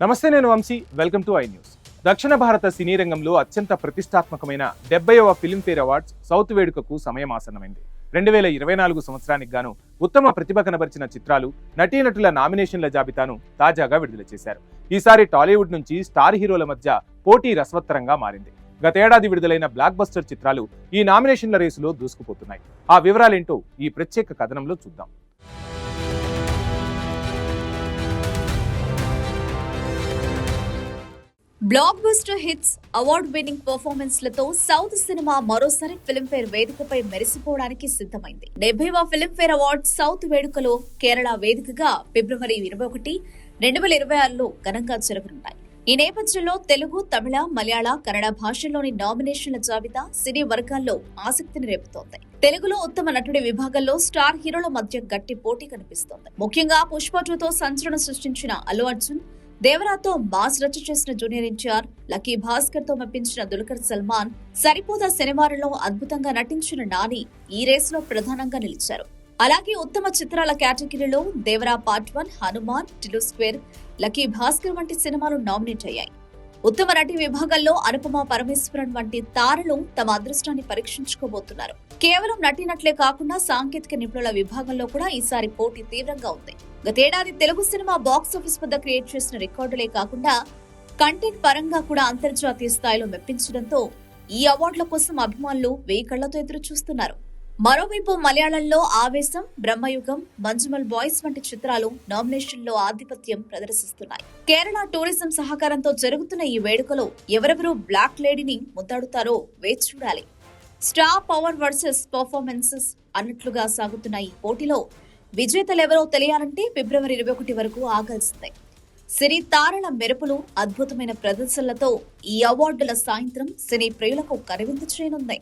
నమస్తే, నేను Vamshi. Welcome to I News. దక్షిణ భారత సినీ రంగంలో అత్యంత ప్రతిష్టాత్మకమైన 70వ ఫిల్మ్ఫేర్ అవార్డ్స్ సౌత్ వేడుకకు సమయం ఆసన్నమైంది. 2024 సంవత్సరానికి గాను ఉత్తమ ప్రతిభ కనబరిచిన చిత్రాలు, నటీనటుల నామినేషన్ల జాబితాను తాజాగా విడుదల చేశారు. ఈసారి టాలీవుడ్ నుంచి స్టార్ హీరోల మధ్య పోటీ రసవత్తరంగా మారింది. గతేడాది విడుదలైన బ్లాక్ బస్టర్ చిత్రాలు ఈ నామినేషన్ల రేసులో దూసుకుపోతున్నాయి. ఆ వివరాలేంటో ఈ ప్రత్యేక కథనంలో చూద్దాం. Block buster hits, award winning performance లతో సౌత్ సినిమా మరోసారి ఫిల్మ్ఫేర్ వేదికపై మెరిసిపోవడానికి సిద్ధమైంది. 70వ ఫిల్మ్ఫేర్ అవార్డ్ సౌత్ వేడుకలో కేరళ వేదికగా ఫిబ్రవరి 21, 2026లో ఘనంగా జరగనున్నాయి. ఈ నేపథ్యంలో తెలుగు, తమిళ, మలయాళ, కన్నడ భాషల్లోని నామినేషన్ల జాబితా సినీ వర్గాల్లో ఆసక్తిని రేపుతోంది. తెలుగులో ఉత్తమ నటుడి విభాగంలో స్టార్ హీరోల మధ్య గట్టి పోటీ కనిపిస్తోంది. ముఖ్యంగా పుష్ప 2తో సంచలనం సృష్టించిన అల్లు అర్జున్, దేవరాతో మాస్ రచ్చ చేసిన జూనియర్ ఎన్టీఆర్, లక్కీ భాస్కర్ తో మెప్పించిన దుల్కర్ సల్మాన్, సరిపోదా శనివారంలో అద్భుతంగా నటించిన నాని ఈ రేసులో ప్రధానంగా నిలిచారు. అలాగే ఉత్తమ చిత్రాల కేటగిరీలో Devara part 1, Hanuman, Tillu square, lucky Bhaskar వంటి సినిమాలు నామినేట్ అయ్యాయి. ఉత్తమ నటి విభాగంలో అనుపమ పరమేశ్వరన్ వంటి తారలు తమ అదృష్టాన్ని పరీక్షించుకోబోతున్నారు. కేవలం నటీనటులే కాకుండా సాంకేతిక నిపుణుల విభాగంలో కూడా ఈసారి పోటీ తీవ్రంగా ఉంది. గతేడాది తెలుగు సినిమా బాక్సాఫీస్ వద్ద క్రియేట్ చేసిన రికార్డులే కాకుండా కంటెంట్ పరంగా కూడా అంతర్జాతీయ స్థాయిలో మెప్పించడంతో ఈ అవార్డుల కోసం అభిమానులు 1000 కళ్లతో ఎదురు చూస్తున్నారు. మరోవైపు మలయాళంలో ఆవేశం, బ్రహ్మయుగం, మంజుమల్ బాయ్స్ వంటి చిత్రాలు నామినేషన్లో ఆధిపత్యం ప్రదర్శిస్తున్నాయి. కేరళ టూరిజం సహకారంతో జరుగుతున్న ఈ వేడుకలో ఎవరెవరు బ్లాక్ లేడీని ముద్దాడుతారో వేచి చూడాలి. స్టార్ పవర్ వర్సెస్ పర్ఫార్మెన్సెస్ అన్నట్లుగా సాగుతున్న ఈ పోటీలో విజేతలెవరో తెలియాలంటే ఫిబ్రవరి 21 వరకు ఆగాల్సిందే. సినీ తారల మెరుపులు, అద్భుతమైన ప్రదర్శనలతో ఈ అవార్డుల సాయంత్రం సినీ ప్రియులకు కనువిందు చేయనుంది.